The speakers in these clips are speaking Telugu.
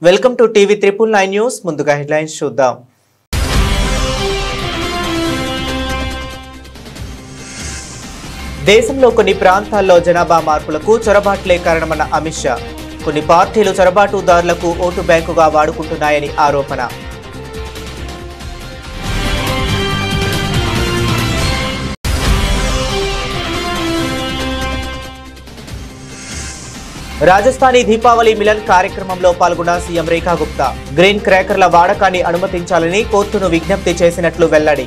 Welcome to TV 999 news. ముందుగా హెడ్లైన్స్ చూద్దాం. దేశంలో కొన్ని ప్రాంతాల్లో జనాభా మార్పులకు చొరబాట్లే కారణమన్న అమిత్ షా. కొన్ని పార్టీలు చొరబాటుదారులకు ఓటు బ్యాంకుగా వాడుకుంటున్నాయని ఆరోపణ. రాజస్థానీ దీపావళి మిలన్ కార్యక్రమంలో పాల్గొన్న సీఎం రేఖా గుప్తా గ్రీన్ క్రాకర్ల వాడకాన్ని అనుమతించాలని కోర్టును విజ్ఞప్తి చేసినట్లు వెల్లడి.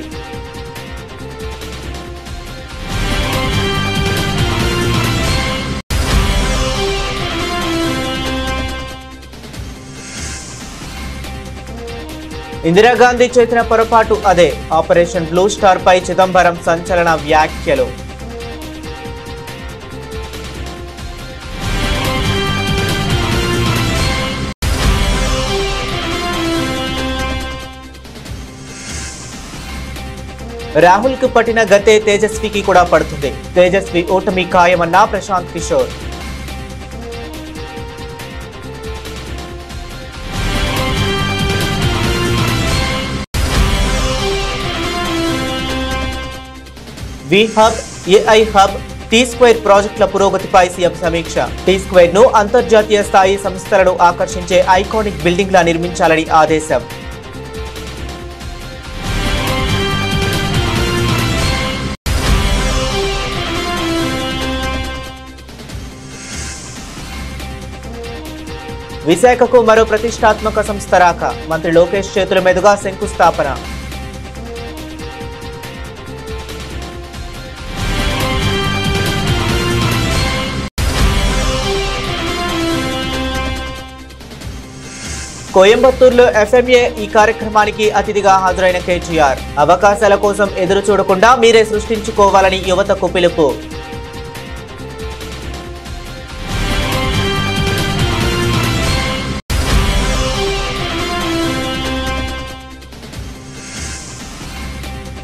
ఇందిరాగాంధీ చేసిన పొరపాటు అదే. ఆపరేషన్ బ్లూ స్టార్ పై చిదంబరం సంచలన వ్యాఖ్యలు. రాహుల్ కు పట్టిన గతే తేజస్వికి కూడా పడుతుంది. తేజస్వి ఓటమి ఖాయమన్న Prashant Kishor. We hub, AI hub, T square ప్రాజెక్టుల పురోగతిపై సీఎం సమీక్ష. టీ స్క్వేర్ ను అంతర్జాతీయ స్థాయి సంస్థలను ఆకర్షించే ఐకానిక్ బిల్డింగ్ లా నిర్మించాలని ఆదేశం. విశాఖకు మరో ప్రతిష్టాత్మక సంస్థ రాక. మంత్రి లోకేష్ చేతుల మీదుగా శంకుస్థాపన. కోయంబత్తూరులో ఎఫ్ఎంఏ ఈ కార్యక్రమానికి అతిథిగా హాజరైన కేటీఆర్. అవకాశాల కోసం ఎదురు చూడకుండా మీరే సృష్టించుకోవాలని యువతకు పిలుపు.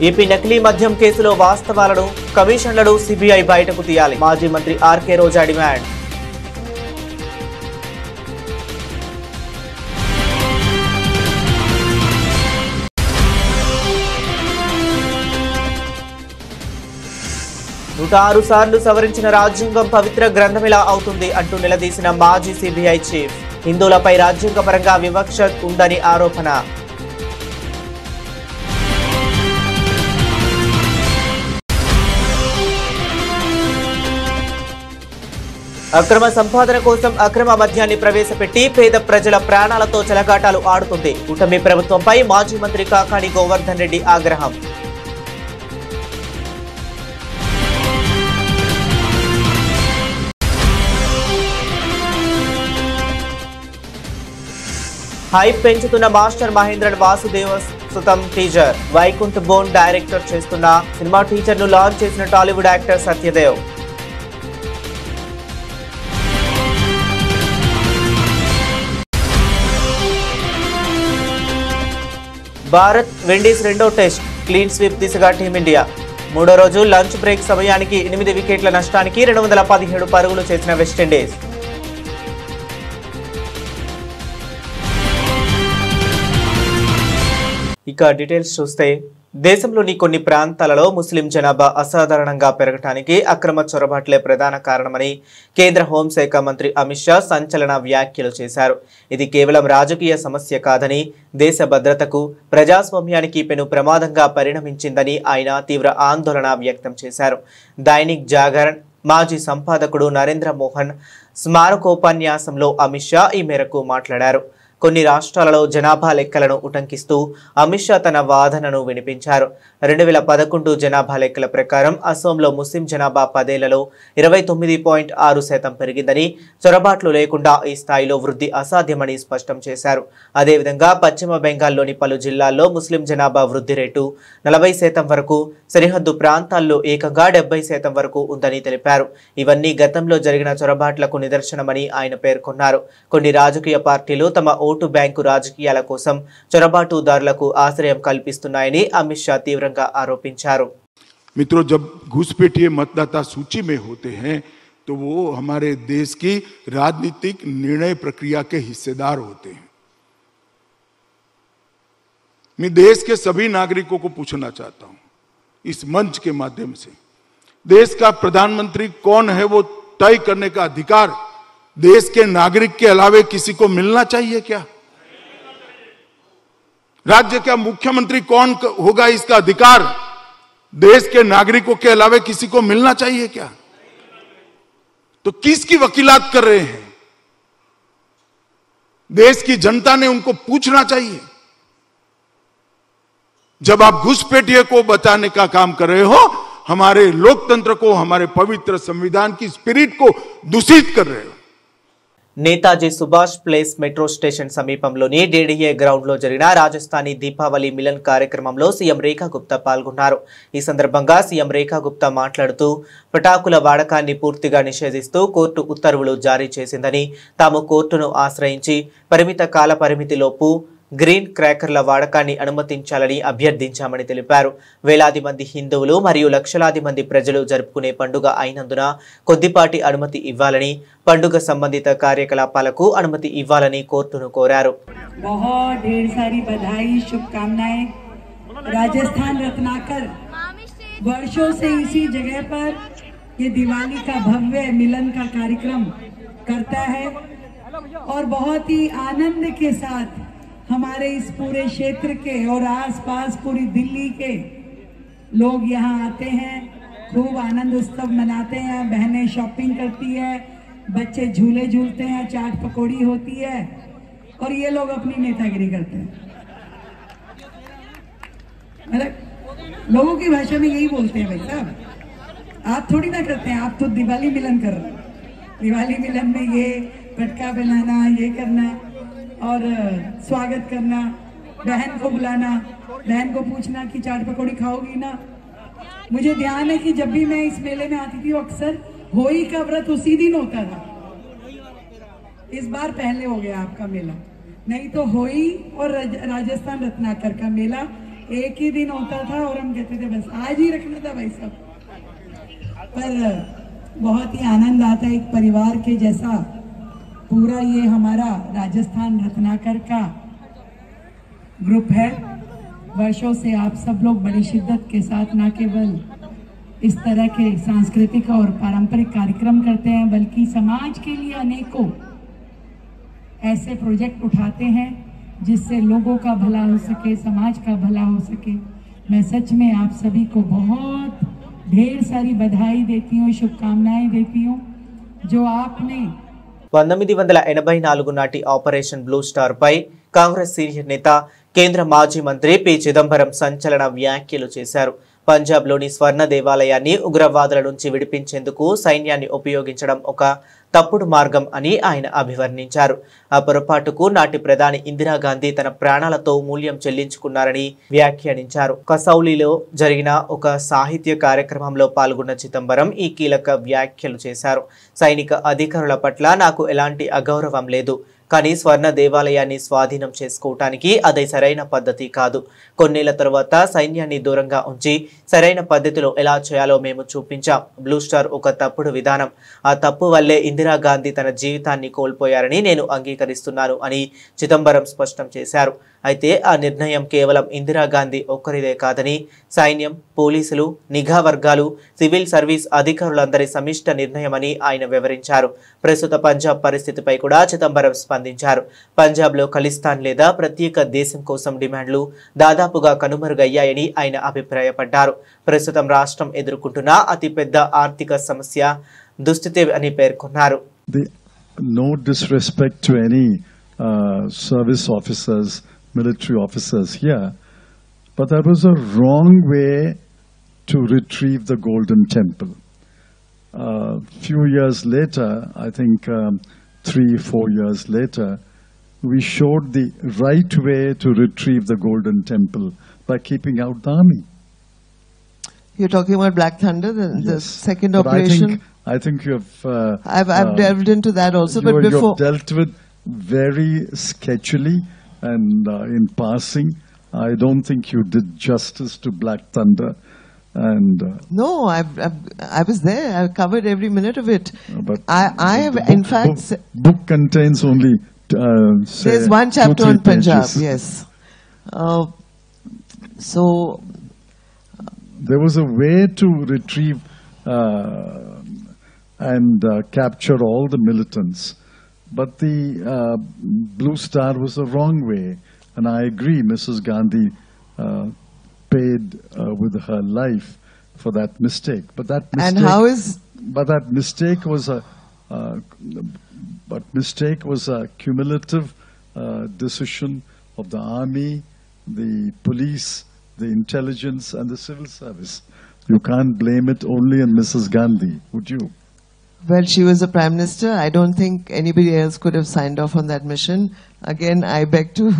ఏపీ నకిలీ మద్యం కేసులో వాస్తవాలను, కమిషన్లను సిబిఐ బయటకు తీయాలి. మాజీ మంత్రి ఆర్కే రోజా డిమాండ్. నూట 6 సార్లు సవరించిన రాజ్యాంగం పవిత్ర గ్రంథమిలా అవుతుంది అంటూ నిలదీసిన మాజీ సిబిఐ చీఫ్. హిందువులపై రాజ్యాంగపరంగా వివక్ష ఉందని ఆరోపణ. అక్రమ సంపాదన కోసం అక్రమ మద్యాన్ని ప్రవేశపెట్టి పేద ప్రజల ప్రాణాలతో చెలగాటాలు ఆడుతుంది. కూటమి ప్రభుత్వంపై మాజీ మంత్రి కాకాని గోవర్ధన్ రెడ్డి ఆగ్రహం. హైప్ పెంచుతున్న master Mahendran Vasudeva Sutham teaser. Vaikunth Bon director చేస్తున్న సినిమా టీజర్ ను లాంచ్ చేసిన Tollywood actor Satyadev. Bharat Windies రెండో టెస్ట్ క్లీన్ స్వీప్ దిశగా టీమిండియా. మూడో రోజు లంచ్ బ్రేక్ సమయానికి 8 వికెట్ల నష్టానికి 217 పరుగులు చేసిన వెస్టిండీస్. ఇక డీటెయిల్స్ చూస్తే, దేశంలోని కొన్ని ప్రాంతాలలో ముస్లిం జనాభా అసాధారణంగా పెరగటానికి అక్రమ చొరబాట్లే ప్రధాన కారణమని కేంద్ర హోంశాఖ మంత్రి అమిత్ షా సంచలన వ్యాఖ్యలు చేశారు. ఇది కేవలం రాజకీయ సమస్య కాదని, దేశ భద్రతకు, ప్రజాస్వామ్యానికి పెను ప్రమాదంగా పరిణమించిందని ఆయన తీవ్ర ఆందోళన వ్యక్తం చేశారు. దైనిక్ జాగరణ్ మాజీ సంపాదకుడు నరేంద్ర మోహన్ స్మారకోపన్యాసంలో అమిత్ షా ఈ మేరకు మాట్లాడారు. కొన్ని రాష్ట్రాలలో జనాభా లెక్కలను ఉటంకిస్తూ అమిత్ షా తన వాదనను వినిపించారు. 2011 జనాభా లెక్కల ప్రకారం అసోంలో ముస్లిం జనాభా 10 ఏళ్లలో 29.6% పెరిగిందని, చొరబాట్లు లేకుండా ఈ స్థాయిలో వృద్ధి అసాధ్యమని స్పష్టం చేశారు. అదేవిధంగా పశ్చిమ బెంగాల్లోని పలు జిల్లాల్లో ముస్లిం జనాభా వృద్ధి రేటు 40% వరకు, సరిహద్దు ప్రాంతాల్లో ఏకంగా 70% వరకు ఉందని తెలిపారు. ఇవన్నీ గతంలో జరిగిన చొరబాట్లకు నిదర్శనమని ఆయన పేర్కొన్నారు. కొన్ని రాజకీయ పార్టీలు తమ ఓటు బ్యాంకు రాజకీయాల కోసం చొరబాటుదారులకు ఆశ్రయం కల్పిస్తున్నాయని అమిత్ షా తీవ్రంగా ఆరోపించారు. मित्रों, जब घुसपैठिए मतदाता सूची में होते हैं तो वो हमारे देश की राजनीतिक निर्णय प्रक्रिया के हिस्सेदार होते हैं. मैं देश के सभी नागरिकों को पूछना चाहता हूं इस मंच के माध्यम से, देश का प्रधानमंत्री कौन है वो तय करने का अधिकार देश के नागरिक के अलावे किसी को मिलना चाहिए क्या? राज्य का मुख्यमंत्री कौन होगा इसका अधिकार देश के नागरिकों के अलावे किसी को मिलना चाहिए क्या? तो किसकी वकीलात कर रहे हैं? देश की जनता ने उनको पूछना चाहिए। जब आप घुसपैठिए को बचाने का काम कर रहे हो, हमारे लोकतंत्र को, हमारे पवित्र संविधान की स्पिरिट को दूषित कर रहे हो। Netaji Subhash place metro station సమీపంలోని డీడీఏ గ్రౌండ్ లో జరిగిన రాజస్థానీ దీపావళి మిలన్ కార్యక్రమంలో సీఎం రేఖా గుప్తా పాల్గొన్నారు. ఈ సందర్భంగా సీఎం రేఖా గుప్తా మాట్లాడుతూ పటాకుల వాడకాన్ని పూర్తిగా నిషేధిస్తూ కోర్టు ఉత్తర్వులు జారీ చేసిందని, తాము కోర్టును ఆశ్రయించి పరిమిత కాల పరిమితిలోపు గ్రీన్ క్రాకర్ల వాడకాన్ని అనుమతించాలని అభ్యర్థించామని తెలిపారు. వేలాది మంది హిందువులు మరియు లక్షలాది మంది ప్రజలు జరుపుకునే పండుగ అయినందున కొద్దిపాటి అనుమతి ఇవ్వాలని, పండుగ సంబంధిత కార్యకలాపాలకు అనుమతి ఇవ్వాలని కోర్టును కోరారు. बहुत ढेर सारी बधाई, शुभकामनाएं। राजस्थान रत्नाकर वर्षों से इसी जगह पर ये दिवाली का भव्य मिलन का कार्यक्रम करता है और बहुत ही आनंद के साथ हमारे इस पूरे क्षेत्र के और आसपास पूरी दिल्ली के लोग यहाँ आते हैं, खूब आनंद उत्सव मनाते हैं। बहनें शॉपिंग करती है, बच्चे झूले झूलते हैं, चाट पकौड़ी होती है और ये लोग अपनी नेतागिरी करते हैं। मतलब लोगों की भाषा में यही बोलते हैं, भाई साहब आप थोड़ी ना करते हैं, आप तो दिवाली मिलन कर रहे हैं। दिवाली मिलन में ये पटका बनाना, ये करना और स्वागत करना, बहन को बुलाना, बहन को पूछना कि चाट पकौड़ी खाओगी ना। मुझे ध्यान है कि जब भी मैं इस मेले में आती थी, वो अक्सर होली का व्रत उसी दिन होता था। इस बार पहले हो गया आपका मेला, नहीं तो होली और राजस्थान रत्नाकर का मेला एक ही दिन होता था और हम कहते थे बस आज ही रखना था भाई साहब। पर बहुत ही आनंद आता है, एक परिवार के जैसा पूरा ये हमारा राजस्थान रत्नाकर का ग्रुप है। वर्षों से आप सब लोग बड़ी शिद्दत के साथ न केवल इस तरह के सांस्कृतिक और पारंपरिक कार्यक्रम करते हैं, बल्कि समाज के लिए अनेकों ऐसे प्रोजेक्ट उठाते हैं जिससे लोगों का भला हो सके, समाज का भला हो सके। मैं सच में आप सभी को बहुत ढेर सारी बधाई देती हूँ, शुभकामनाएं देती हूँ। जो आपने 1984 నాటి ఆపరేషన్ బ్లూ స్టార్ పై కాంగ్రెస్ సీనియర్ నేత కేంద్ర మాజీ మంత్రి పి చిదంబరం సంచలన వ్యాఖ్యలు చేశారు. పంజాబ్లోని స్వర్ణ దేవాలయాన్ని ఉగ్రవాదుల నుంచి విడిపించేందుకు సైన్యాన్ని ఉపయోగించడం ఒక తప్పుడు మార్గం అని ఆయన అభివర్ణించారు. ఆ పొరపాటుకు నాటి ప్రధాని ఇందిరాగాంధీ తన ప్రాణాలతో మూల్యం చెల్లించుకున్నారని వ్యాఖ్యానించారు. కసౌలీలో జరిగిన ఒక సాహిత్య కార్యక్రమంలో పాల్గొన్న చిదంబరం ఈ కీలక వ్యాఖ్యలు చేశారు. సైనిక అధికారుల పట్ల నాకు ఎలాంటి అగౌరవం లేదు, కానీ స్వర్ణ దేవాలయాన్ని స్వాధీనం చేసుకోవటానికి అదే సరైన పద్ధతి కాదు. కొన్నేళ్ల తర్వాత సైన్యాన్ని దూరంగా ఉంచి సరైన పద్ధతిలో ఎలా చేయాలో మేము చూపించాం. బ్లూ స్టార్ ఒక తప్పుడు విధానం. ఆ తప్పు వల్లే ఇందిరాగాంధీ తన జీవితాన్ని కోల్పోయారని నేను అంగీకరిస్తున్నాను అని చిదంబరం స్పష్టం చేశారు. అయితే ఆ నిర్ణయం కేవలం ఇందిరాగాంధీ ఒక్కరిదే కాదని సైన్యం, పోలీసులు, నిఘా వర్గాలు, సివిల్ సర్వీస్ అధికారులందరి సమిష్ట నిర్ణయమని ఆయన వివరించారు. ప్రస్తుత పంజాబ్ పరిస్థితిపై కూడా చిదంబరం స్పందించారు. పంజాబ్లో ఖలిస్తాన్ లేదా ప్రత్యేక దేశం కోసం డిమాండ్లు దాదాపుగా కనుమరుగయ్యాయని ఆయన అభిప్రాయపడ్డారు. ప్రస్తుతం రాష్ట్రం ఎదుర్కొంటున్న అతిపెద్ద ఆర్థిక సమస్య దుస్థితి అని పేర్కొన్నారు. No disrespect to any service officers, military officers here, but that was a wrong way to retrieve the Golden Temple. Few years later, I think 3-4 years later, we showed the right way to retrieve the Golden Temple by keeping out the army. You're talking about Black Thunder, the Yes. second But operation? I think you have... I've delved into that also, but you before... have dealt with very sketchily and in passing. I don't think you did justice to Black Thunder. And No, I was there. I covered every minute of it. but I have, in fact... book contains only say There's one chapter 2-3 on Punjab, pages. yes. So there was a way to retrieve and capture all the militants, but the Blue Star was the wrong way, and I agree Mrs. Gandhi paid with her life for that mistake. But that mistake, and how is that mistake was a cumulative decision of the army, the police, the intelligence, and the civil service. You can't blame it only on Mrs. Gandhi, would you? Well, she was the Prime Minister. I don't think anybody else could have signed off on that mission. Again, I beg to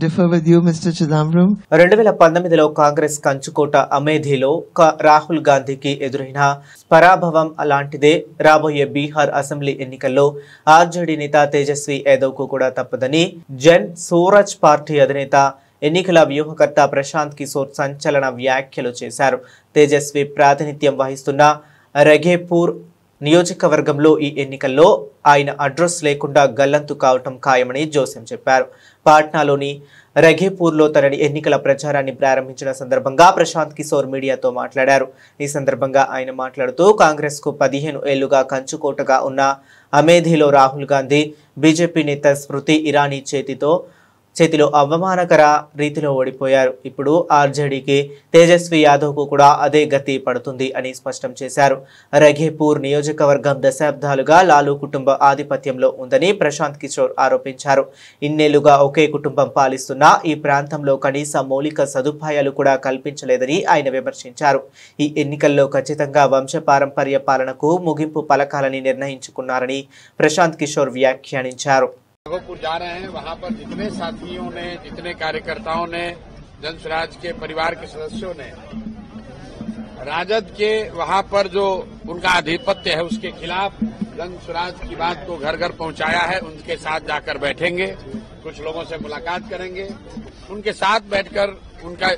differ with you, Mr. Chidambaram. 2019లో Congress కంచుకోట అమేథీలో రాహుల్ గాంధీకి ఎదురైన పరాభవం అలాంటిదే రాబోయే బీహార్ అసెంబ్లీ ఎన్నికల్లో ఆర్జేడీ నేత తేజస్వి యాదవ్కు కూడా తప్పదని జన్ సూరజ్ పార్టీ అధినేత ఎన్నికల వ్యూహకర్త ప్రశాంత్ కిషోర్ సంచలన వ్యాఖ్యలు చేశారు. తేజస్వి ప్రాతినిధ్యం వహిస్తున్న రఘేపూర్ నియోజకవర్గంలో ఈ ఎన్నికల్లో ఆయన అడ్రస్ లేకుండా గల్లంతు కావటం ఖాయమని జోసెం చెప్పారు. పాట్నాలోని రఘేపూర్లో తన ఎన్నికల ప్రచారాన్ని ప్రారంభించిన సందర్భంగా ప్రశాంత్ కిషోర్ మీడియాతో మాట్లాడారు. ఈ సందర్భంగా ఆయన మాట్లాడుతూ కాంగ్రెస్కు 15 ఏళ్లుగా కంచుకోటగా ఉన్న అమేథీలో రాహుల్ గాంధీ బీజేపీ నేత స్మృతి ఇరానీ చేతిలో అవమానకర రీతిలో ఓడిపోయారు. ఇప్పుడు ఆర్జేడీకి తేజస్వి యాదవ్కు కూడా అదే గతి పడుతుంది అని స్పష్టం చేశారు. రఘేపూర్ నియోజకవర్గం దశాబ్దాలుగా లాలూ కుటుంబ ఆధిపత్యంలో ఉందని ప్రశాంత్ కిషోర్ ఆరోపించారు. ఇన్నేళ్లుగా ఒకే కుటుంబం పాలిస్తున్న ఈ ప్రాంతంలో కనీస మౌలిక సదుపాయాలు కూడా కల్పించలేదని ఆయన విమర్శించారు. ఈ ఎన్నికల్లో ఖచ్చితంగా వంశపారంపర్య పాలనకు ముగింపు పలకాలని నిర్ణయించుకున్నారని ప్రశాంత్ కిషోర్ వ్యాఖ్యానించారు. राघोपुर जा रहे हैं, वहां पर जितने साथियों ने, जितने कार्यकर्ताओं ने, जन स्वराज के परिवार के सदस्यों ने राजद के वहां पर जो उनका आधिपत्य है उसके खिलाफ जन स्वराज की बात को घर घर पहुंचाया है. उनके साथ जाकर बैठेंगे, कुछ लोगों से मुलाकात करेंगे, उनके साथ बैठकर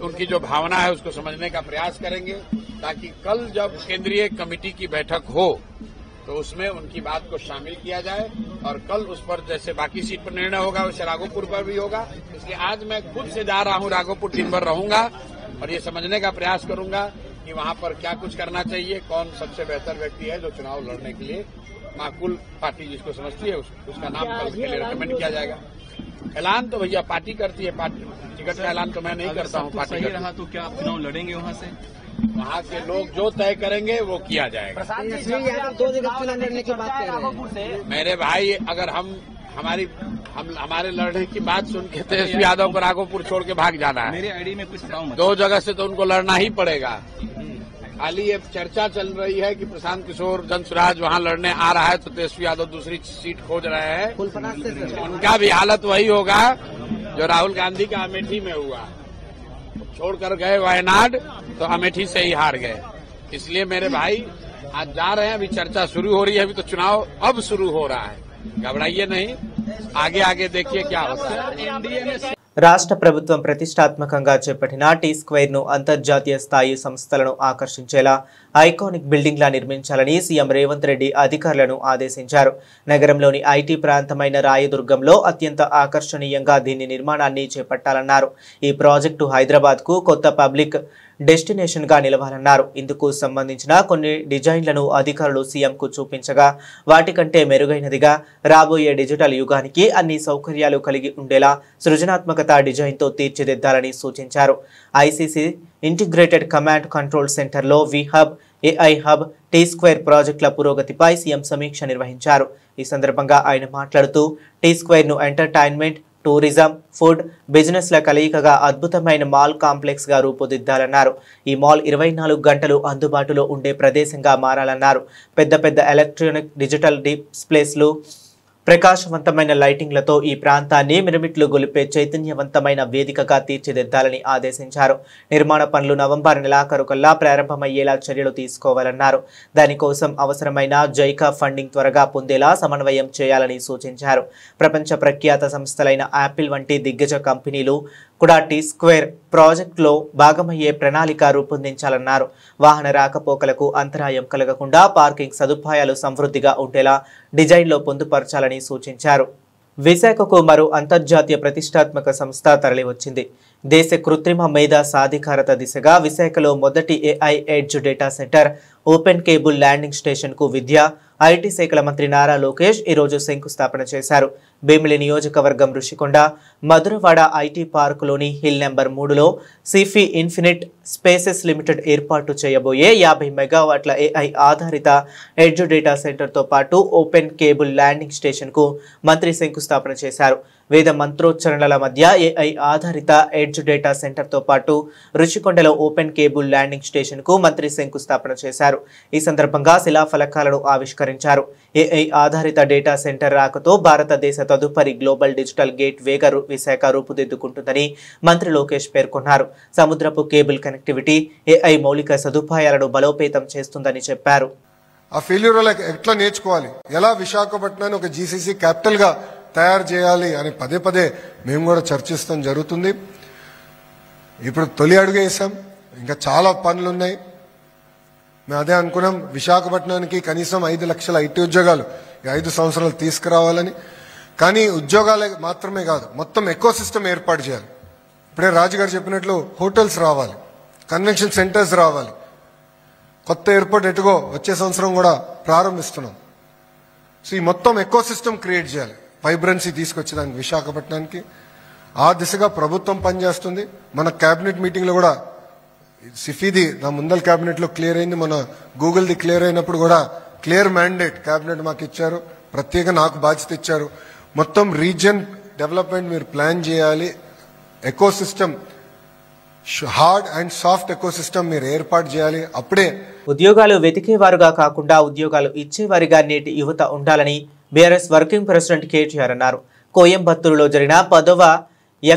उनकी जो भावना है उसको समझने का प्रयास करेंगे, ताकि कल जब केंद्रीय कमेटी की बैठक हो तो उसमें उनकी बात को शामिल किया जाए और कल उस पर जैसे बाकी सीट पर निर्णय होगा वैसे राघोपुर पर भी होगा. इसलिए आज मैं खुद से जा रहा हूं राघोपुर, दिन भर रहूंगा और ये समझने का प्रयास करूंगा कि वहां पर क्या कुछ करना चाहिए, कौन सबसे बेहतर व्यक्ति है जो चुनाव लड़ने के लिए माकूल पार्टी जिसको समझती है उसका नाम कल के लिए रिकमेंड किया जाएगा. ऐलान तो भैया पार्टी करती है, पार्टी टिकट का ऐलान तो मैं नहीं करता हूँ. पार्टी रहा तो क्या आप चुनाव लड़ेंगे वहाँ से? वहाँ के लोग जो तय करेंगे वो किया जाएगा. 2 जगह चुनाव लड़ने की बात कर रहे हैं मेरे भाई, अगर हमारे लड़ने की बात सुन के तेजस्वी यादव को राघोपुर छोड़ के भाग जाना है. मेरे आईडी में कुछ 2 जगह से तो उनको लड़ना ही पड़ेगा. खाली ये चर्चा चल रही है कि प्रशांत किशोर जन स्वराज वहाँ लड़ने आ रहा है तो तेजस्वी यादव दूसरी सीट खोज रहे हैं. उनका भी हालत वही होगा जो राहुल गांधी का अमेठी में हुआ. छोड़कर गए वायनाड तो अमेठी से ही हार गए. इसलिए मेरे भाई आज जा रहे हैं, अभी चर्चा शुरू हो रही है, अभी तो चुनाव अब शुरू हो रहा है. घबराइए नहीं, आगे आगे देखिए क्या होता है. రాష్ట్ర ప్రభుత్వం ప్రతిష్టాత్మకంగా చేపట్టిన టీ స్క్వేర్ ను అంతర్జాతీయ స్థాయి సంస్థలను ఆకర్షించేలా ఐకానిక్ బిల్డింగ్ లా నిర్మించాలని సీఎం రేవంత్ రెడ్డి అధికారులను ఆదేశించారు. నగరంలోని ఐటీ ప్రాంతమైన రాయదుర్గంలో అత్యంత ఆకర్షణీయంగా దీని నిర్మాణాన్ని చేపట్టాలన్నారు. ఈ ప్రాజెక్టు హైదరాబాద్ కు కొత్త పబ్లిక్ డెస్టినేషన్ గా నిలవాలన్నారు. ఇందుకు సంబంధించిన కొన్ని డిజైన్లను అధికారులు సీఎంకు చూపించగా వాటికంటే మెరుగైనదిగా రాబోయే డిజిటల్ యుగానికి అన్ని సౌకర్యాలు కలిగి ఉండేలా సృజనాత్మకత డిజైన్తో తీర్చిదిద్దాలని సూచించారు. ఐసీసీ ఇంటిగ్రేటెడ్ కమాండ్ కంట్రోల్ సెంటర్లో V hub, AI hub, T square ప్రాజెక్టుల పురోగతిపై సీఎం సమీక్ష నిర్వహించారు. ఈ సందర్భంగా ఆయన మాట్లాడుతూ టీ స్క్వేర్ ను ఎంటర్టైన్మెంట్, టూరిజం, ఫుడ్, బిజినెస్ల కలయికగా అద్భుతమైన మాల్ కాంప్లెక్స్ గా రూపుదిద్దాలన్నారు. ఈ మాల్ 24 గంటలు అందుబాటులో ఉండే ప్రదేశంగా మారాలన్నారు. పెద్ద పెద్ద ఎలక్ట్రానిక్ డిజిటల్ డిస్ప్లేస్లు, ప్రకాశవంతమైన లైటింగ్లతో ఈ ప్రాంతాన్ని మిరుమిట్లు గొలిపే చైతన్యవంతమైన వేదికగా తీర్చిదిద్దాలని ఆదేశించారు. నిర్మాణ పనులు నవంబర్ నెలాఖరుకల్లా ప్రారంభమయ్యేలా చర్యలు తీసుకోవాలన్నారు. దానికోసం అవసరమైన జైకా ఫండింగ్ త్వరగా పొందేలా సమన్వయం చేయాలని సూచించారు. ప్రపంచ ప్రఖ్యాత సంస్థలైన యాపిల్ వంటి దిగ్గజ కంపెనీలు కూడా టీ స్క్వేర్ ప్రాజెక్టులో భాగమయ్యే ప్రణాళిక రూపొందించాలన్నారు. వాహన రాకపోకలకు అంతరాయం కలగకుండా పార్కింగ్ సదుపాయాలు సమృద్ధిగా ఉండేలా డిజైన్లో పొందుపరచాలని సూచించారు. విశాఖకు మరో అంతర్జాతీయ ప్రతిష్టాత్మక సంస్థ తరలివచ్చింది. దేశ కృత్రిమ మేధా సాధికారత దిశగా విశాఖలో మొదటి AI edge data centre open cable landing station కు విద్య ఐటీ శాఖల మంత్రి నారా లోకేష్ ఈ రోజు శంకుస్థాపన చేశారు. భీమిలి నియోజకవర్గం రుషికొండ మధురవాడ ఐటీ పార్కులోని హిల్ నెంబర్ 3లో సిఫీ ఇన్ఫినిట్ స్పేసెస్ లిమిటెడ్ ఏర్పాటు చేయబోయే 50 మెగావాట్ల AI ఆధారిత ఎడ్జ్ డేటా సెంటర్తో పాటు ఓపెన్ కేబుల్ ల్యాండింగ్ స్టేషన్ కు మంత్రి శంకుస్థాపన చేశారు. వేద మంత్రోచ్చరణల మధ్య AI ఆధారిత ఎడ్జ్ డేటా సెంటర్తో పాటు రుషికొండలో ఓపెన్ కేబుల్ ల్యాండింగ్ స్టేషన్ కు మంత్రి శంకుస్థాపన చేశారు. ఈ సందర్భంగా శిలాఫలకాలను ఆవిష్కరించారు. AI ఆధారిత డేటా సెంటర్ రాకతో భారతదేశ తదుపరి గ్లోబల్ డిజిటల్ గేట్ వేగా విశాఖ రూపుదిద్దుకుంటుందని మంత్రి లోకేష్ పేర్కొన్నారు. సముద్రపు కేబుల్ కనెక్టివిటీ AI మౌలిక సదుపాయాలను బలోపేతం చేస్తుందని చెప్పారు. ఆ ఫెయిల్యూర్ ఎట్లా నేర్చుకోవాలి, ఎలా విశాఖపట్నాన్ని ఒక GCC క్యాపిటల్ గా తయారు చేయాలి అని పదే పదే మేము కూడా చర్చిస్తాం జరుగుతుంది. ఇప్పుడు తొలి అడుగు వేసాం, ఇంకా చాలా పనులు ఉన్నాయి. మేము అదే అనుకున్నాం, విశాఖపట్నానికి కనీసం 5 లక్షల IT ఉద్యోగాలు 5 సంవత్సరాలు తీసుకురావాలని. కానీ ఉద్యోగాలే మాత్రమే కాదు, మొత్తం ఎకో సిస్టమ్ ఏర్పాటు చేయాలి. ఇప్పుడే రాజుగారు చెప్పినట్లు హోటల్స్ రావాలి, కన్వెన్షన్ సెంటర్స్ రావాలి, కొత్త ఎయిర్పోర్ట్ ఎటుగో వచ్చే సంవత్సరం కూడా ప్రారంభిస్తున్నాం. సో ఈ మొత్తం ఎకో సిస్టమ్ క్రియేట్ చేయాలి, వైబ్రెన్సీ తీసుకొచ్చేదానికి విశాఖపట్నానికి. ఆ దిశగా ప్రభుత్వం పనిచేస్తుంది. మన కేబినెట్ మీటింగ్ లో కూడా సిఫీది నా ముందల కేబినెట్ లో క్లియర్ అయింది, మన గూగుల్ది క్లియర్ అయినప్పుడు కూడా క్లియర్ మ్యాండేట్ కేబినెట్ మాకు ఇచ్చారు, ప్రత్యేక నాకు బాధ్యత ఇచ్చారు. మొత్తం రీజియన్ డెవలప్మెంట్ మీరు ప్లాన్ చేయాలి, eco system hard and soft eco system మీరు ఏర్పాటు చేయాలి. అప్పుడే ఉద్యోగాలు వెతికేవారుగా కాకుండా ఉద్యోగాలు ఇచ్చేవారిగా నేటి యువత ఉండాలని బీఆర్ఎస్ వర్కింగ్ ప్రెసిడెంట్ కేటీఆర్ అన్నారు. కోయంబత్తూరులో జరిగిన 10వ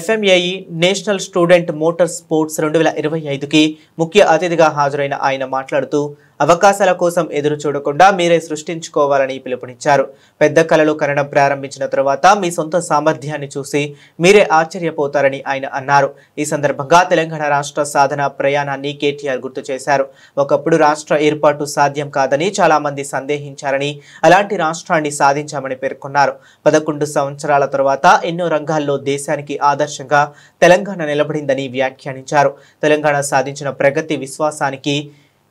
FMAE national student motor sports 2025కి ముఖ్య అతిథిగా హాజరైన ఆయన మాట్లాడుతూ అవకాశాల కోసం ఎదురు చూడకుండా మీరే సృష్టించుకోవాలని పిలుపునిచ్చారు. పెద్ద కలలు కనడం ప్రారంభించిన తర్వాత మీ సొంత సామర్థ్యాన్ని చూసి మీరే ఆశ్చర్యపోతారని ఆయన అన్నారు. ఈ సందర్భంగా తెలంగాణ రాష్ట్ర సాధన ప్రయాణాన్ని కేటీఆర్ గుర్తు చేశారు. ఒకప్పుడు రాష్ట్ర ఏర్పాటు సాధ్యం కాదని చాలా మంది సందేహించారని, అలాంటి రాష్ట్రాన్ని సాధించామని పేర్కొన్నారు. 11 సంవత్సరాల తర్వాత ఎన్నో రంగాల్లో దేశానికి ఆదర్శంగా తెలంగాణ నిలబడిందని వ్యాఖ్యానించారు. తెలంగాణ సాధించిన ప్రగతి విశ్వాసానికి,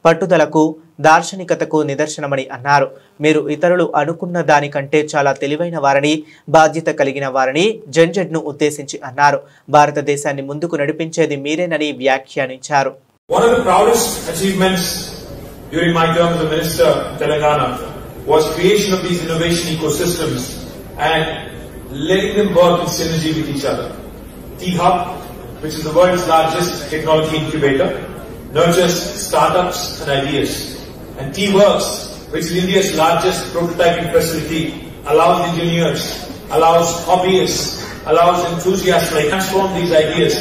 పట్టుదలకు, దార్శనికతకు నిదర్శనమని అన్నారు. మీరు ఇతరులు అనుకున్న దానికంటే చాలా తెలివైన వారని, బాధ్యత కలిగిన వారని జెన్జెడ్ను ఉద్దేశించి అన్నారు. భారతదేశాన్ని ముందుకు నడిపించేది మీరేనని వ్యాఖ్యానించారు. One of the proudest achievements during my term as a minister in Telangana was creation of these innovation ecosystems and letting them work in synergy with each other. T-Hub, which is the world's largest technology incubator, nurtures startups and ideas. And T-Works, which is India's largest prototyping facility, allows engineers, allows hobbyists, allows enthusiasts to transform these ideas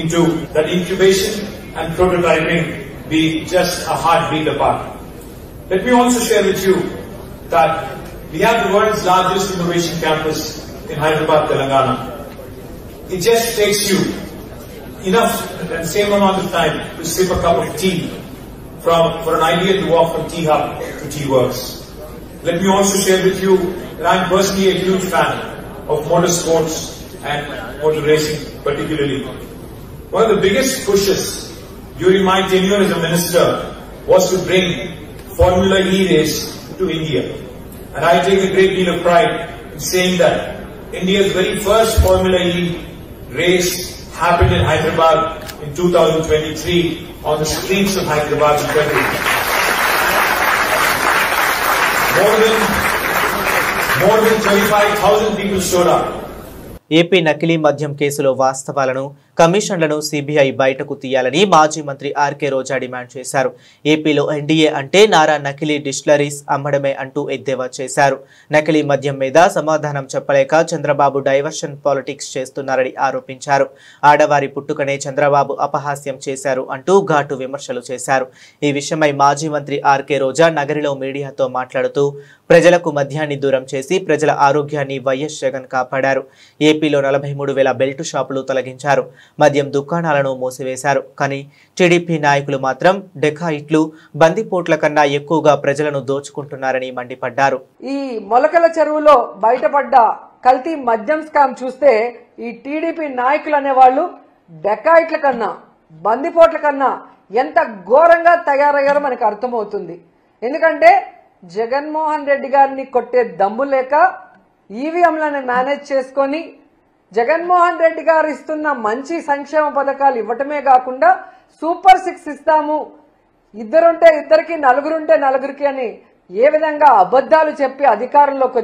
into that incubation and prototyping be just a heartbeat apart. Let me also share with you that we have the world's largest innovation campus in Hyderabad, Telangana. It just takes you enough and same amount of time to sip a cup of tea for an idea to walk from T-Hub to T-Works. Let me also share with you that I'm personally a huge fan of motorsports and motor racing particularly. One of the biggest pushes during my tenure as a minister was to bring Formula E race to India. And I take a great deal of pride in saying that India's very first Formula E race happened in Hyderabad in 2023 on the streets of Hyderabad in February. More than 25,000 people showed up. AP నకిలీ మద్యం కేసులో వాస్తవాలను, కమిషన్లను సిబిఐ బయటకు తీయాలని మాజీ మంత్రి ఆర్కే రోజా డిమాండ్ చేశారు. ఏపీలో ఎన్డీఏ అంటే నారా నకిలీ డిస్టిలరీస్ అమ్మడమే అంటూ ఎద్దేవా చేశారు. నకిలీ మద్యం మీద సమాధానం చెప్పలేక చంద్రబాబు డైవర్షన్ పాలిటిక్స్ చేస్తున్నారని ఆరోపించారు. ఆడవారి పుట్టుకనే చంద్రబాబు అపహాస్యం చేశారు అంటూ ఘాటు విమర్శలు చేశారు. ఈ విషయమై మాజీ మంత్రి ఆర్కే రోజా నగరిలో మీడియాతో మాట్లాడుతూ ప్రజలకు మద్యాన్ని దూరం చేసి ప్రజల ఆరోగ్యాన్ని వైఎస్ జగన్ కాపాడారు. ఏపీలో 43,000 బెల్ట్ షాపులు తొలగించారు. మద్యం దుకాణాలను మూసివేశారు. కానీ టీడీపీ నాయకులు మాత్రం డెకాయిట్లు, బందిపోట్ల కన్నా ఎక్కువగా ప్రజలను దోచుకుంటున్నారని మండిపడ్డారు. ఈ మొలకల చెరువులో బయటపడ్డ కల్తీ మద్యం స్కామ్ చూస్తే ఈ టీడీపీ నాయకులు అనేవాళ్ళు డెకాయిట్ల కన్నా బందిపోట్ల కన్నా ఎంత ఘోరంగా తయారయ్యారో మనకు అర్థమవుతుంది. ఎందుకంటే జగన్మోహన్ రెడ్డి గారిని కొట్టే దమ్ము లేక ఈవీఎంలను మేనేజ్ చేసుకొని జగన్మోహన్ రెడ్డి గారు ఇస్తున్న మంచి సంక్షేమ పథకాలు ఇవ్వటమే కాకుండా సూపర్ 6 ఇస్తాము, ఇద్దరుంటే ఇద్దరికి, నలుగురుంటే నలుగురికి అని ఏ విధంగా అబద్ధాలు చెప్పి అధికారంలోకి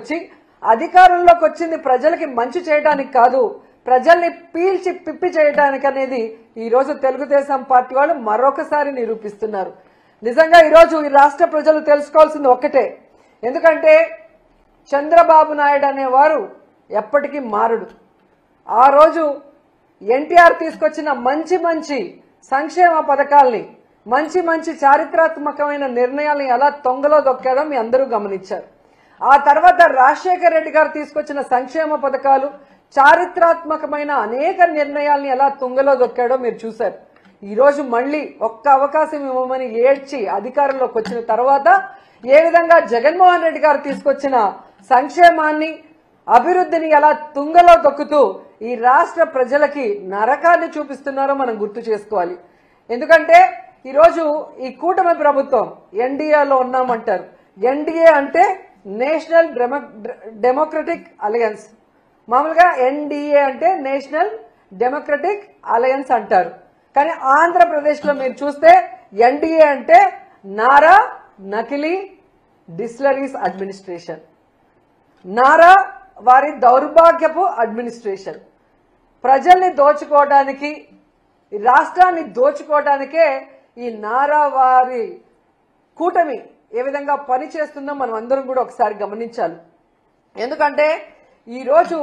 వచ్చింది ప్రజలకి మంచి చేయడానికి కాదు, ప్రజల్ని పీల్చి పిప్పి చేయడానికి అనేది ఈరోజు తెలుగుదేశం పార్టీ వాళ్ళు మరొకసారి నిరూపిస్తున్నారు. నిజంగా ఈరోజు ఈ రాష్ట్ర ప్రజలు తెలుసుకోవాల్సింది ఒక్కటే, ఎందుకంటే చంద్రబాబు నాయుడు అనేవారు ఎప్పటికీ మారడు. ఆ రోజు ఎన్టీఆర్ తీసుకొచ్చిన మంచి మంచి సంక్షేమ పథకాల్ని, మంచి మంచి చారిత్రాత్మకమైన నిర్ణయాల్ని ఎలా తొంగలో దొక్కారో మీ అందరూ గమనించారు. ఆ తర్వాత రాజశేఖర్ రెడ్డి గారు తీసుకొచ్చిన సంక్షేమ పథకాలు, చారిత్రాత్మకమైన అనేక నిర్ణయాల్ని ఎలా తుంగలో దొక్కాడో మీరు చూశారు. ఈరోజు మళ్ళీ ఒక్క అవకాశం ఇవ్వమని ఏడ్చి అధికారంలోకి వచ్చిన తర్వాత ఏ విధంగా జగన్మోహన్ రెడ్డి గారు తీసుకొచ్చిన సంక్షేమాన్ని, అభివృద్ధిని ఎలా తుంగలో దొక్కుతూ ఈ రాష్ట్ర ప్రజలకి నరకాన్ని చూపిస్తున్నారో మనం గుర్తు చేసుకోవాలి. ఎందుకంటే ఈరోజు ఈ కూటమి ప్రభుత్వం ఎన్డీఏలో ఉన్నామంటారు. ఎన్డీఏ అంటే నేషనల్ డెమోక్రటిక్ అలయన్స్. మామూలుగా ఎన్డీఏ అంటే నేషనల్ డెమోక్రటిక్ అలయన్స్ అంటారు. కానీ ఆంధ్రప్రదేశ్లో మీరు చూస్తే ఎన్డీఏ అంటే నారా నకిలీ డిస్టిలరీస్ అడ్మినిస్ట్రేషన్, నారా వారి దౌర్భాగ్యపు అడ్మినిస్ట్రేషన్. ప్రజల్ని దోచుకోవడానికి, రాష్ట్రాన్ని దోచుకోవడానికే ఈ నారా వారి కూటమి ఏ విధంగా పనిచేస్తుందో మనం అందరం కూడా ఒకసారి గమనించాలి. ఎందుకంటే ఈరోజు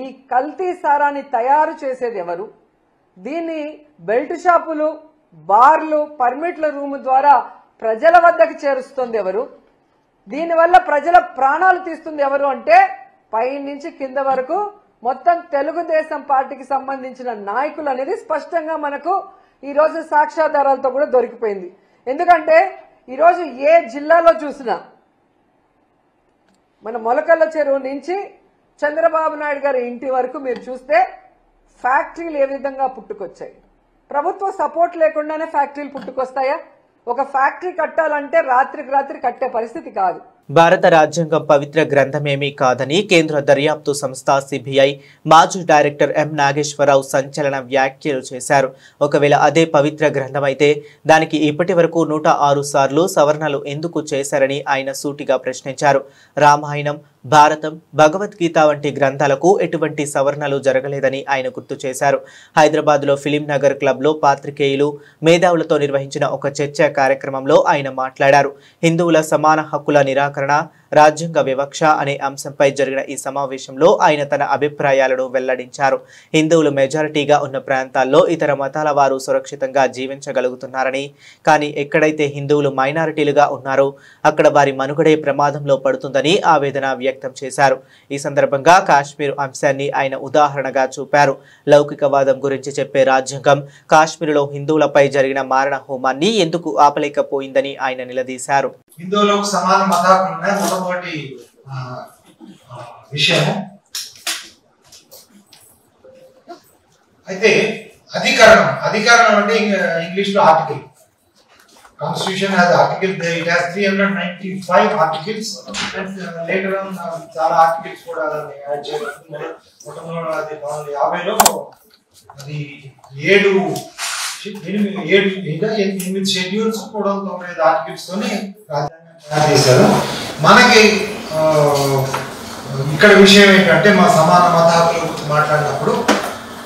ఈ కల్తీ సారాన్ని తయారు చేసేది ఎవరు, దీన్ని బెల్ట్ షాపులు, బార్లు, పర్మిట్ల రూమ్ ద్వారా ప్రజల వద్దకు చేరుస్తుంది ఎవరు, దీనివల్ల ప్రజల ప్రాణాలు తీస్తుంది ఎవరు అంటే పై నుంచి కింద వరకు మొత్తం తెలుగుదేశం పార్టీకి సంబంధించిన నాయకులు అనేది స్పష్టంగా మనకు ఈరోజు సాక్ష్యాధారాలతో కూడా దొరికిపోయింది. ఎందుకంటే ఈరోజు ఏ జిల్లాలో చూసినా మన మొలకల్ల చెరువు నుంచి చంద్రబాబు నాయుడు గారి ఇంటి వరకు మీరు చూస్తే ఫ్యాక్టరీలు ఏ విధంగా పుట్టుకొచ్చాయి. ప్రభుత్వ సపోర్ట్ లేకుండానే ఫ్యాక్టరీలు పుట్టుకొస్తాయా? ఒక ఫ్యాక్టరీ కట్టాలంటే రాత్రికి రాత్రి కట్టే పరిస్థితి కాదు. భారత రాజ్యాంగం పవిత్ర గ్రంథమేమీ కాదని కేంద్ర దర్యాప్తు సంస్థ సిబిఐ మాజీ డైరెక్టర్ ఎం నాగేశ్వరరావు సంచలన వ్యాఖ్యలు చేశారు. ఒకవేళ అదే పవిత్ర గ్రంథమైతే దానికి ఇప్పటి వరకు 106 సార్లు సవరణలు ఎందుకు చేశారని ఆయన సూటిగా ప్రశ్నించారు. రామాయణం, భారతం, భగవద్గీత వంటి గ్రంథాలకు ఎటువంటి సవరణలు జరగలేదని ఆయన గుర్తు చేశారు. హైదరాబాద్లో ఫిలిం నగర్ క్లబ్లో పాత్రికేయులు, మేధావులతో నిర్వహించిన ఒక చర్చా కార్యక్రమంలో ఆయన మాట్లాడారు. హిందువుల సమాన హక్కుల నిరాకరణ, రాజ్యాంగ వివక్ష అనే అంశంపై జరిగిన ఈ సమావేశంలో ఆయన తన అభిప్రాయాలను వెల్లడించారు. హిందువులు మెజారిటీగా ఉన్న ప్రాంతాల్లో ఇతర మతాల వారు సురక్షితంగా జీవించగలుగుతున్నారని, కానీ ఎక్కడైతే హిందువులు మైనారిటీలుగా ఉన్నారో అక్కడ వారి మనుగడే ప్రమాదంలో పడుతుందని ఆవేదన వ్యక్తం చేశారు. ఈ సందర్భంగా కాశ్మీర్ అంశాన్ని ఆయన ఉదాహరణగా చూపారు. లౌకికవాదం గురించి చెప్పే రాజ్యాంగం కాశ్మీర్లో హిందువులపై జరిగిన మారణ హోమాన్ని ఎందుకు ఆపలేకపోయిందని ఆయన నిలదీశారు. హిందువులకు సమాన మతాలు ఉన్నాయి. మొట్టమొదటి విషయం అయితే అధికరణం అంటే ఇంగ్లీష్ లో article. Constitution has article, it has 395 articles and later on చాలా ఆర్టికల్స్ కూడా యాడ్ చేయబడింది. మొట్టమొదటి 1950లో అది 8 షెడ్యూల్స్ కూడా 9 ఆర్టికల్స్ తోని రాజ్యాంగం తయారు చేశారు. మనకి ఇక్కడ విషయం ఏంటంటే మా సమాన మతాల గురించి మాట్లాడినప్పుడు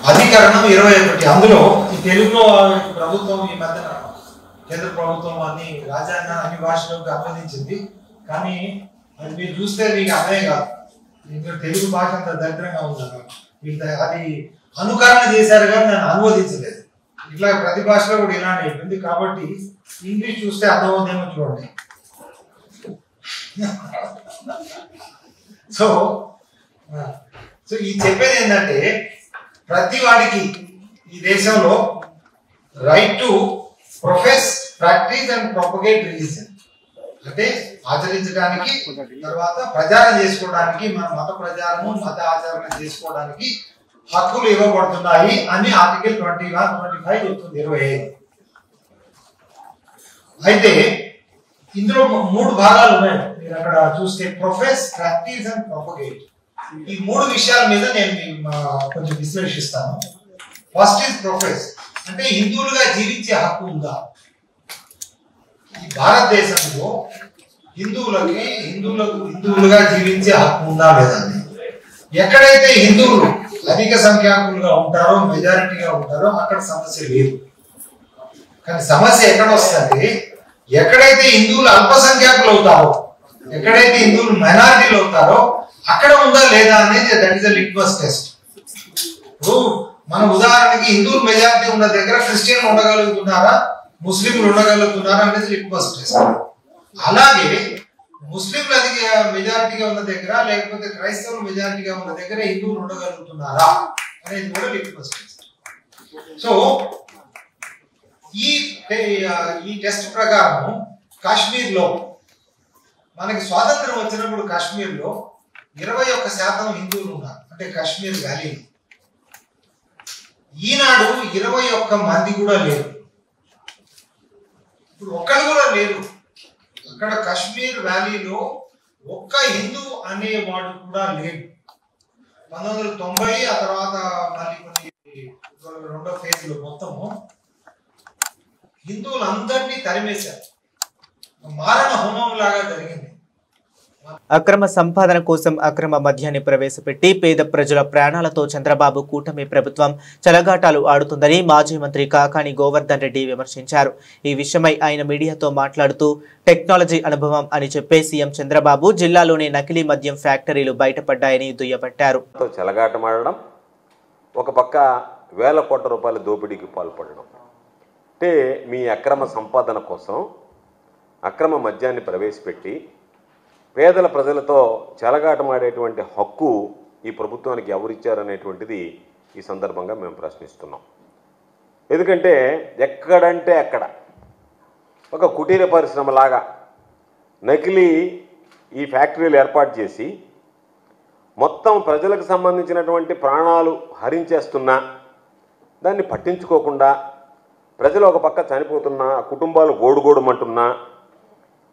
అధికరణం 21. అందులో ఈ తెలుగులో ప్రభుత్వం ఈ మధ్యన కేంద్ర ప్రభుత్వం అన్ని రాజ్యాంగాన్ని అన్ని భాషలకు అనువదించింది. కానీ అది మీరు చూస్తే మీకు అర్థమే కాదు. ఇంకా తెలుగు భాష అంత దరిద్రంగా ఉంది. అది అనుకరణ చేశారు కానీ దాన్ని అనువదించలేదు. ఇట్లా ప్రతి భాషలో కూడా ఇలానే ఉంటుంది. కాబట్టి ఇంగ్లీష్ చూస్తే అర్థమవుతుందేమో చూడండి. సో ఈ చెప్పేది ఏంటంటే ప్రతి వాడికి ఈ దేశంలో right to profess, practice and propagate religion అంటే ఆచరించడానికి, తర్వాత ప్రచారం చేసుకోవడానికి, మన మత ప్రచారము మత ఆచరణ చేసుకోవడానికి హక్కులు ఇవ్వబడుతున్నాయి అని ఆర్టికల్ 25 చెప్తుంది 25. అయితే ఇందులో 3 భాగాలు ఉన్నాయి. మీరు అక్కడ చూస్తే ప్రొఫెస్, ప్రాక్టీస్ అండ్ ప్రొపగేట్. ఈ 3 విషయాల మీద నేను కొంచెం విశ్లేషిస్తాను. ఫస్ట్ ఈజ్ ప్రొఫెస్, అంటే హిందువులుగా జీవించే హక్కు ఉందా ఈ భారతదేశంలో? హిందువులుగా జీవించే హక్కు ఉందా లేదా? ఎక్కడైతే హిందువులు అధిక సంఖ్యాకులుగా ఉంటారో, మెజారిటీగా ఉంటారో అక్కడ సమస్య లేదు. కానీ సమస్య ఎక్కడ వస్తుంది? ఎక్కడైతే హిందువులు అల్పసంఖ్యాకులు అవుతారో, ఎక్కడైతే హిందువులు మైనారిటీలు అవుతారో అక్కడ ఉందా లేదా అనేది that is the litmus test. మన ఉదాహరణకి హిందువులు మెజారిటీ ఉన్న దగ్గర క్రిస్టియన్లు ఉండగలుగుతున్నారా, ముస్లింలు ఉండగలుగుతున్నారా అనేది లిట్మస్ టెస్ట్. అలాగే ముస్లింలు అధిక మెజారిటీగా ఉన్న దగ్గర, లేకపోతే క్రైస్తవులు మెజారిటీగా ఉన్న దగ్గర హిందువులు ఉండగలుగుతున్నారా అనేది కూడా లిట్మస్ టెస్ట్. సో ఈ టెస్ట్ ప్రకారం కాశ్మీర్ లో మనకి స్వాతంత్రం వచ్చినప్పుడు కాశ్మీర్ లో 21% హిందువులు ఉన్నారు, అంటే కాశ్మీర్ వ్యాలీ. ఈనాడు 21 మంది కూడా లేరు, ఇప్పుడు ఒక్కరు కూడా లేరు. అక్కడ కాశ్మీర్ వ్యాలీలో ఒక్క హిందూ అనేవాడు కూడా లేడు. 1990 ఆ తర్వాత మళ్ళీ రెండో ఫేజ్ లో మొత్తము హిందువులందరినీ తరిమేశారు. మారణ హోమం లాగా జరిగింది. అక్రమ సంపాదన కోసం అక్రమ మద్యాన్ని ప్రవేశపెట్టి పేద ప్రజల ప్రాణాలతో చంద్రబాబు కూటమి ప్రభుత్వం చెలగాటాలు ఆడుతుందని మాజీ మంత్రి కాకాని గోవర్ధన్ రెడ్డి విమర్శించారు. ఈ విషయమై ఆయన మీడియాతో మాట్లాడుతూ టెక్నాలజీ అనుభవం అని చెప్పే సీఎం చంద్రబాబు జిల్లాలోని నకిలీ మద్యం ఫ్యాక్టరీలు బయటపడ్డాయని దుయ్యబట్టారు. చెలగాటమాడడం, ఒక పక్క వేల కోట్ల రూపాయల దోపిడీకి పాల్పడడం, అంటే మీ అక్రమ సంపాదన కోసం అక్రమ మద్యాన్ని ప్రవేశపెట్టి పేదల ప్రజలతో చెలగాటమాడేటువంటి హక్కు ఈ ప్రభుత్వానికి ఎవరిచ్చారనేటువంటిది ఈ సందర్భంగా మేము ప్రశ్నిస్తున్నాం. ఎందుకంటే ఎక్కడంటే అక్కడ ఒక కుటీర పరిశ్రమలాగా నకిలీ ఈ ఫ్యాక్టరీలు ఏర్పాటు చేసి మొత్తం ప్రజలకు సంబంధించినటువంటి ప్రాణాలు హరించేస్తున్నా దాన్ని పట్టించుకోకుండా ప్రజలు ఒక పక్క చనిపోతున్నా, కుటుంబాలు గోడుగోడుమంటున్నా,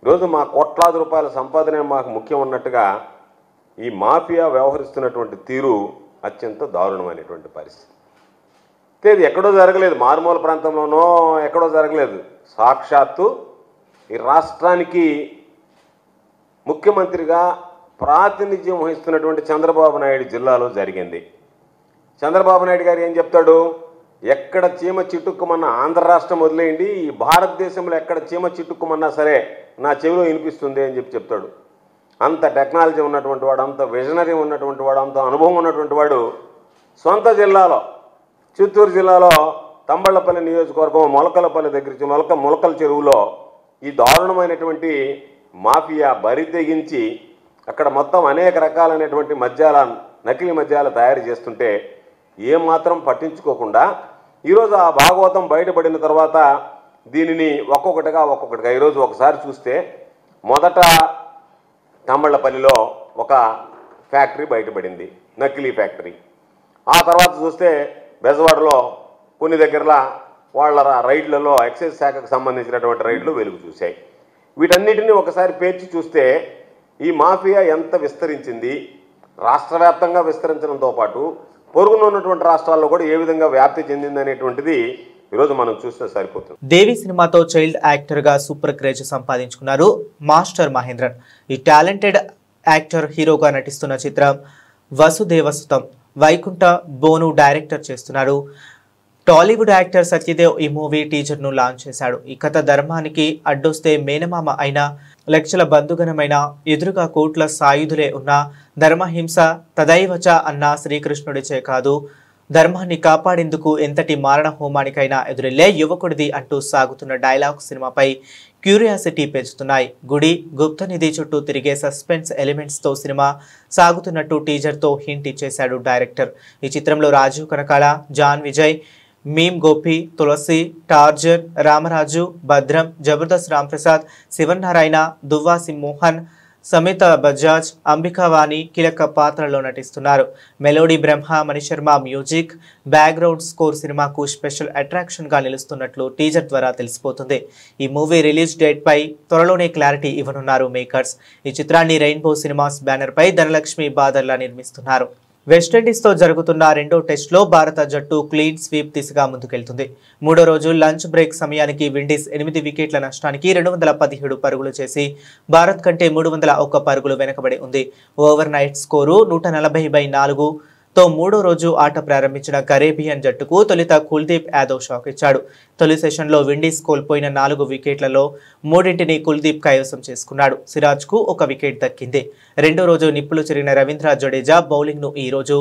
ఈరోజు మా కోట్లాది రూపాయల సంపాదనే మాకు ముఖ్యం ఉన్నట్టుగా ఈ మాఫియా వ్యవహరిస్తున్నటువంటి తీరు అత్యంత దారుణమైనటువంటి పరిస్థితి. ఇది ఎక్కడో జరగలేదు, మారుమూల ప్రాంతంలోనో ఎక్కడో జరగలేదు. సాక్షాత్తు ఈ రాష్ట్రానికి ముఖ్యమంత్రిగా ప్రాతినిధ్యం వహిస్తున్నటువంటి చంద్రబాబు నాయుడు జిల్లాలో జరిగింది. చంద్రబాబు నాయుడు గారు ఏం చెప్తాడు? ఎక్కడ చీమ చిట్టుక్కుమన్నా, ఆంధ్ర రాష్ట్రం వదిలేయండి, ఈ భారతదేశంలో ఎక్కడ చీమ చిట్టుక్కుమన్నా సరే నా చెవిలో వినిపిస్తుంది అని చెప్తాడు. అంత టెక్నాలజీ ఉన్నటువంటి వాడు, అంత విజనరీ ఉన్నటువంటి వాడు, అంత అనుభవం ఉన్నటువంటి వాడు సొంత జిల్లాలో, చిత్తూరు జిల్లాలో తంబళ్లపల్లి నియోజకవర్గం మొలకలపల్లి దగ్గర మొలకల చెరువులో ఈ దారుణమైనటువంటి మాఫియా బరి తెగించి అక్కడ మొత్తం అనేక రకాలైనటువంటి నకిలీ మద్యాలు తయారు చేస్తుంటే ఏమాత్రం పట్టించుకోకుండా ఈరోజు ఆ భాగవతం బయటపడిన తర్వాత దీనిని ఒక్కొక్కటిగా ఈరోజు ఒకసారి చూస్తే మొదట తంబళ్లపల్లిలో ఒక ఫ్యాక్టరీ బయటపడింది, నకిలీ ఫ్యాక్టరీ. ఆ తర్వాత చూస్తే బెజవాడలో కొన్ని దగ్గరలో వాళ్ళ రైడ్లలో ఎక్సైజ్ శాఖకు సంబంధించినటువంటి రైడ్లు వెలుగు చూశాయి. వీటన్నిటిని ఒకసారి పేర్చి చూస్తే ఈ మాఫియా ఎంత విస్తరించింది, రాష్ట్ర వ్యాప్తంగా విస్తరించడంతో పాటు పొరుగున ఉన్నటువంటి రాష్ట్రాల్లో కూడా ఏ విధంగా వ్యాప్తి చెందింది అనేటువంటిది ఈరోజు మనం చూస్తే సరిపోతుంది. దేవి సినిమాతో చైల్డ్ యాక్టర్ గా సూపర్ క్రేజ్ సంపాదించుకున్నారు మాస్టర్ మహేంద్రన్. ఈ టాలెంటెడ్ యాక్టర్ హీరోగా నటిస్తున్న చిత్రం వసుదేవసుతం. వైకుంఠ బోను డైరెక్టర్ చేస్తున్నారు. టాలీవుడ్ యాక్టర్ సత్యదేవ్ ఈ మూవీ టీజర్ ను లాంచ్ చేశాడు. ఈ కథ ధర్మానికి అడ్డొస్తే మేనమామ అయిన, లక్షల బంధుగణమైన, ఎదురుగా కోట్ల సాయుధులే ఉన్న, ధర్మహింస తదైవచ అన్న శ్రీకృష్ణుడిచే కాదు, ధర్మాన్ని కాపాడేందుకు ఎంతటి మారణ హోమానికైనా ఎదురెళ్లే యువకుడిది అంటూ సాగుతున్న డైలాగ్ సినిమాపై క్యూరియాసిటీ పెంచుతున్నాయి. గుడి, గుప్తనిధి చుట్టూ తిరిగే సస్పెన్స్ ఎలిమెంట్స్ తో సినిమా సాగుతున్నట్టు టీజర్ తో హింట్ ఇచ్చేశాడు డైరెక్టర్. ఈ చిత్రంలో రాజీవ్ కనకాల, జాన్ విజయ్, మీమ్ గోపి, తులసి, టార్జర్, రామరాజు, భద్రం, జబర్దస్త్ రాంప్రసాద్, శివనారాయణ, దువ్వాసి మోహన్, సమిత బజాజ్, అంబికావాణి కీలక పాత్రలో నటిస్తున్నారు. మెలోడీ బ్రహ్మ, మణిశర్మ మ్యూజిక్, బ్యాక్గ్రౌండ్ స్కోర్ సినిమాకు స్పెషల్ అట్రాక్షన్ గా నిలుస్తున్నట్లు టీజర్ ద్వారా తెలిసిపోతుంది. ఈ మూవీ రిలీజ్ డేట్ పై త్వరలోనే క్లారిటీ ఇవ్వనున్నారు మేకర్స్. ఈ చిత్రాన్ని రెయిన్బో సినిమాస్ బ్యానర్ పై ధనలక్ష్మి బాదర్లా నిర్మిస్తున్నారు. వెస్టిండీస్తో జరుగుతున్న రెండో టెస్ట్లో భారత జట్టు క్లీన్ స్వీప్ దిశగా ముందుకెళ్తుంది. మూడో రోజు లంచ్ బ్రేక్ సమయానికి విండీస్ 8 వికెట్ల నష్టానికి 217 పరుగులు చేసి భారత్ కంటే 301 పరుగులు వెనకబడి ఉంది. ఓవర్ నైట్ స్కోరు 140/4 తో మూడో రోజు ఆట ప్రారంభించిన కరేబియన్ జట్టుకు తొలుత కుల్దీప్ యాదవ్ షాక్ ఇచ్చాడు. తొలి సెషన్లో విండీస్ కోల్పోయిన 4 వికెట్లలో 3ని కుల్దీప్ కైవసం చేసుకున్నాడు. సిరాజ్కు 1 వికెట్ దక్కింది. రెండో రోజు నిప్పులు చెరిగిన రవీంద్ర జడేజా బౌలింగ్ను ఈ రోజు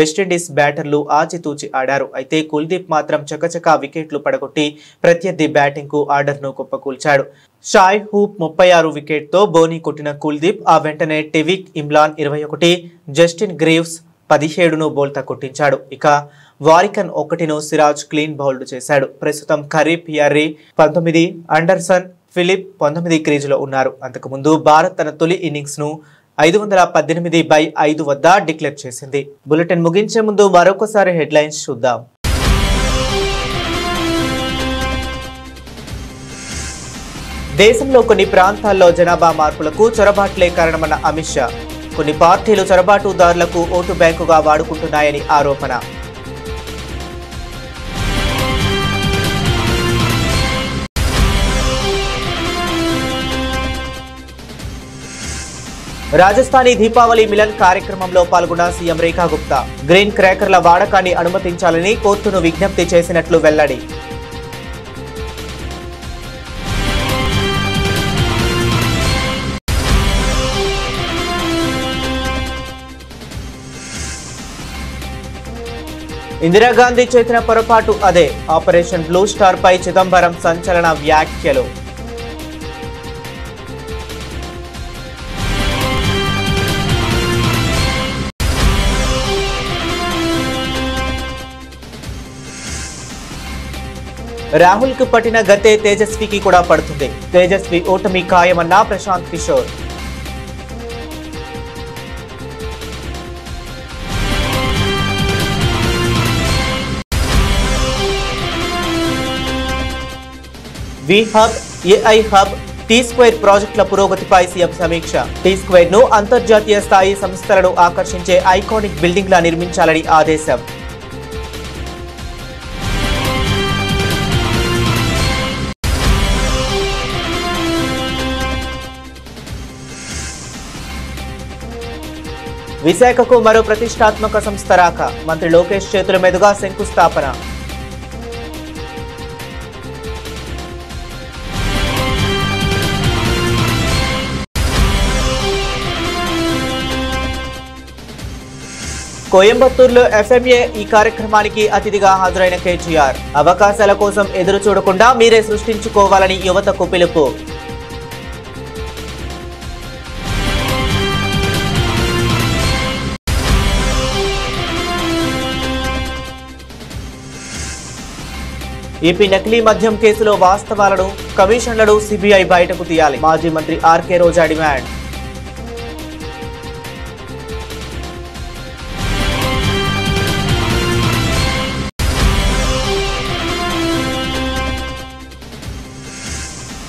వెస్టిండీస్ బ్యాటర్లు ఆచితూచి ఆడారు. అయితే కుల్దీప్ మాత్రం చకచకా వికెట్లు పడగొట్టి ప్రత్యర్థి బ్యాటింగ్కు ఆర్డర్ను కుప్పకూల్చాడు. షాయ్ హూప్ 36 వికెట్తో బోనీ కొట్టిన కుల్దీప్ ఆ వెంటనే టివిక్ ఇమ్రాన్ 21, జస్టిన్ గ్రీవ్స్ 17ను బోల్తా కొట్టించాడు. ఇక వారికన్ 1ను సిరాజ్ క్లీన్ బౌల్డ్ చేశాడు. ప్రస్తుతం కరీబ్ పియర్రీ 19, అండర్సన్ ఫిలిప్ 19 క్రీజులో ఉన్నారు. అంతకుముందు భారత్ తన తొలి ఇన్నింగ్స్ ను 518/5 వద్ద డిక్లేర్ చేసింది. బులెటిన్ ముగించే ముందు మరొకసారి హెడ్లైన్స్ చూద్దాం. దేశంలో కొన్ని ప్రాంతాల్లో జనాభా మార్పులకు చొరబాట్లే కారణమన్న అమిత్ షా. కొన్ని పార్టీలు చొరబాటుదారులకు ఓటు బ్యాంకుగా వాడుకుంటున్నాయని ఆరోపణ. రాజస్థానీ దీపావళి మిలన్ కార్యక్రమంలో పాల్గొన్న సీఎం రేఖా గుప్తా. గ్రీన్ క్రాకర్ల వాడకాన్ని అనుమతించాలని కోర్టును విజ్ఞప్తి చేసినట్లు వెల్లడి. ఇందిరాగాంధీ చేసిన పొరపాటు అదే. ఆపరేషన్ బ్లూ స్టార్ పై చిదంబరం సంచలన వ్యాఖ్యలు. రాహుల్ కు పట్టిన గతే తేజస్వికి కూడా పడుతుంది. తేజస్వి ఓటమి ఖాయమన్న Prashant Kishor. We hub, AI hub, tea-square ప్రాజెక్టుల పురోగతిపై సీఎం సమీక్ష. టీ-స్క్వేర్ ను అంతర్జాతీయ స్థాయి సంస్థలను ఆకర్షించే ఐకానిక్ బిల్డింగ్ లా నిర్మించాలని ఆదేశం. విశాఖకు మరో ప్రతిష్టాత్మక సంస్థ రాక. మంత్రి లోకేష్ చేతుల మీదుగా శంకుస్థాపన. కోయంబత్తూరులో ఎఫ్ఎంఏ ఈ కార్యక్రమానికి అతిథిగా హాజరైన కేటీఆర్. అవకాశాల కోసం ఎదురు చూడకుండా మీరే సృష్టించుకోవాలని యువతకు పిలుపు. ఏపీ నకిలీ మద్యం కేసులో వాస్తవాలను, కమిషన్లను సిబిఐ బయటకు తీయాలి. మాజీ మంత్రి ఆర్కే రోజా డిమాండ్.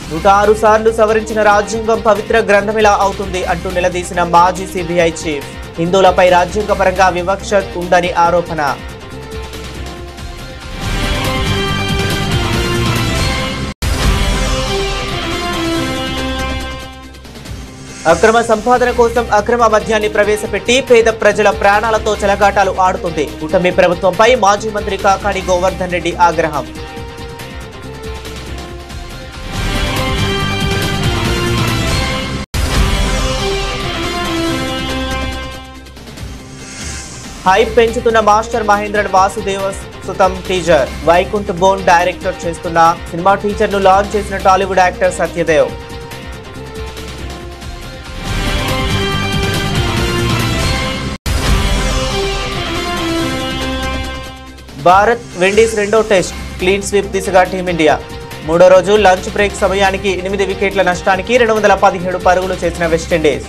నూట 6 సార్లు సవరించిన రాజ్యాంగం పవిత్ర గ్రంథమిలా అవుతుంది అంటూ నిలదీసిన మాజీ సిబిఐ చీఫ్. హిందువులపై రాజ్యాంగపరంగా వివక్ష ఉందని ఆరోపణ. అక్రమ సంపాదన కోసం అక్రమ మద్యాన్ని ప్రవేశపెట్టి పేద ప్రజల ప్రాణాలతో చెలగాటాలు ఆడుతుంది. కూటమి ప్రభుత్వంపై మాజీ మంత్రి కాకాని గోవర్ధన్ రెడ్డి ఆగ్రహం. హైప్ పెంచుతున్న master Mahendran Vasudeva Sutham teaser. Vaikunth Bon director చేస్తున్న సినిమా టీజర్ ను లాంచ్ చేసిన Tollywood actor Satyadev. Bharat Windies రెండో టెస్ట్ క్లీన్ స్వీప్ దిశగా టీమిండియా. మూడో రోజు లంచ్ బ్రేక్ సమయానికి 8 వికెట్ల నష్టానికి 217 పరుగులు చేసిన వెస్టిండీస్.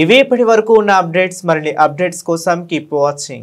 ఇవి ఇప్పటి వరకు ఉన్న అప్డేట్స్. మరిన్ని అప్డేట్స్ కోసం కీప్ వాచింగ్.